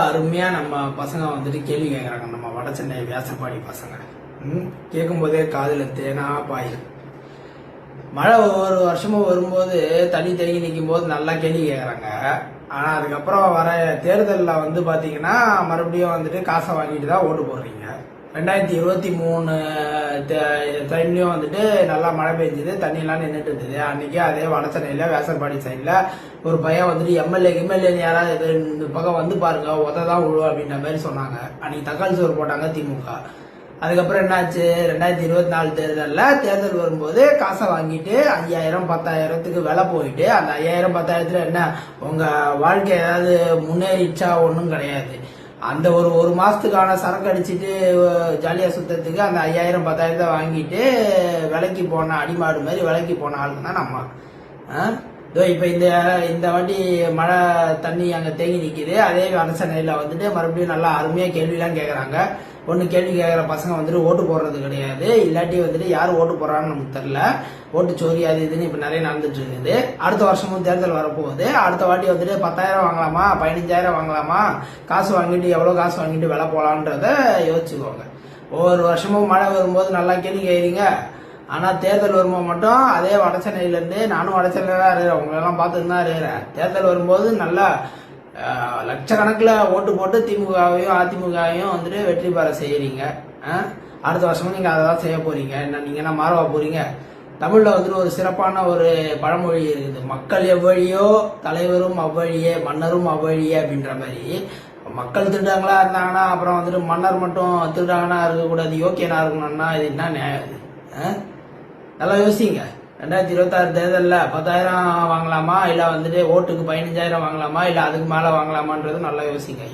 அருமையா நம்ம பசங்க வந்துட்டு கேள்வி கேட்கறாங்க. நம்ம வட சென்னை வியாசப்பாடி பசங்க கேட்கும் போதே காதுல தேனா பாயும். மழை ஒவ்வொரு வருஷமும் வரும்போது தண்ணி தேங்கி நிற்கும் போது நல்லா கேள்வி கேட்கறாங்க. ஆனா அதுக்கப்புறம் வர தேர்தலில் வந்து பாத்தீங்கன்னா மறுபடியும் வந்துட்டு காசை வாங்கிட்டு தான் ஓட்டு போடுறீங்க. 2023 டைம்லயும் வந்துட்டு நல்லா மழை பெஞ்சது, தண்ணி எல்லாம் நின்றுட்டு இருந்தது. அன்னைக்கு அதே வட சென்னையில வேசப்பாடி சைட்ல ஒரு பையன் வந்துட்டு எம்எல்ஏ யாராவது இந்த பக்கம் வந்து பாருங்க உததான் விழு அப்படின்ற மாதிரி சொன்னாங்க. அன்னைக்கு தக்காளி சோறு போட்டாங்க திமுக. அதுக்கப்புறம் என்னாச்சு, 2024 தேர்தல் வரும்போது காசை வாங்கிட்டு 5000 10,000க்கு விலை போயிட்டு அந்த 5000 10,000 என்ன உங்க வாழ்க்கை ஏதாவது முன்னேறிச்சா? ஒன்றும் கிடையாது. அந்த ஒரு மாசத்துக்கான சரக்கு அடிச்சுட்டு ஜாலியா சுத்தத்துக்கு அந்த 5000 10,000 வாங்கிட்டு விலைக்கு போன அடிமாடு மாதிரி விலைக்கு போன ஆளுங்க தான் நம்ம. இப்ப இந்த வாட்டி மழை தண்ணி அங்க தேங்கி நிக்குது. அதே வடசென்னையில வந்துட்டு மறுபடியும் நல்லா அருமையா கேள்வி எல்லாம் கேக்குறாங்க. ஒண்ணு கேள்வி கேட்கிற பசங்க வந்துட்டு ஓட்டு போடுறது கிடையாது, இல்லாட்டி வந்துட்டு யாரு ஓட்டு போடுறான்னு நமக்கு தெரியல. ஓட்டு சோரி அது இதுன்னு இப்ப நிறைய நடந்துட்டு இருக்குது. அடுத்த வருஷமும் தேர்தல் வரப்போகுது. அடுத்த வாட்டி வந்துட்டு 10,000 வாங்கலாமா 15,000 வாங்கலாமா, காசு வாங்கிட்டு எவ்வளவு காசு வாங்கிட்டு விலை போலான்றத யோசிச்சுக்கோங்க. ஒவ்வொரு வருஷமும் மழை வரும்போது நல்லா கேள்வி கேட்குறீங்க. ஆனா தேர்தல் வரும்போது மட்டும் அதே வட சென்னையில இருந்து, நானும் வட சென்னையில தான் இருக்கிறேன், உங்களெல்லாம் பார்த்துட்டு தான் இருக்கிறேன். தேர்தல் வரும்போது நல்லா லட்சக்கணக்கில் ஓட்டு போட்டு திமுகவையும் அதிமுகவையும் வந்துட்டு வெற்றி பெற செய்யறீங்க. அடுத்த வருஷமும் நீங்க அதை தான் செய்ய போறீங்க. நீங்க என்ன மாறவா போறீங்க? தமிழ்ல வந்துட்டு ஒரு சிறப்பான ஒரு பழமொழி இருக்குது, மக்கள் எவ்வழியோ தலைவரும் அவ்வழியே மன்னரும் அவ்வழியே அப்படின்ற மாதிரி. மக்கள் திருடாங்களா இருந்தாங்கன்னா அப்புறம் வந்துட்டு மன்னர் மட்டும் திருடாங்கன்னா இருக்கக்கூடாது, யோக்கியனா இருக்கணும்னா இது என்ன நியாயம்? நல்லா யோசிங்க. 2026 தேர்தலில் 10,000 வாங்கலாமா, இல்ல வந்துட்டு ஓட்டுக்கு 15,000 வாங்கலாமா, இல்ல அதுக்கு மேல வாங்கலாமான்றது நல்லா யோசிங்க.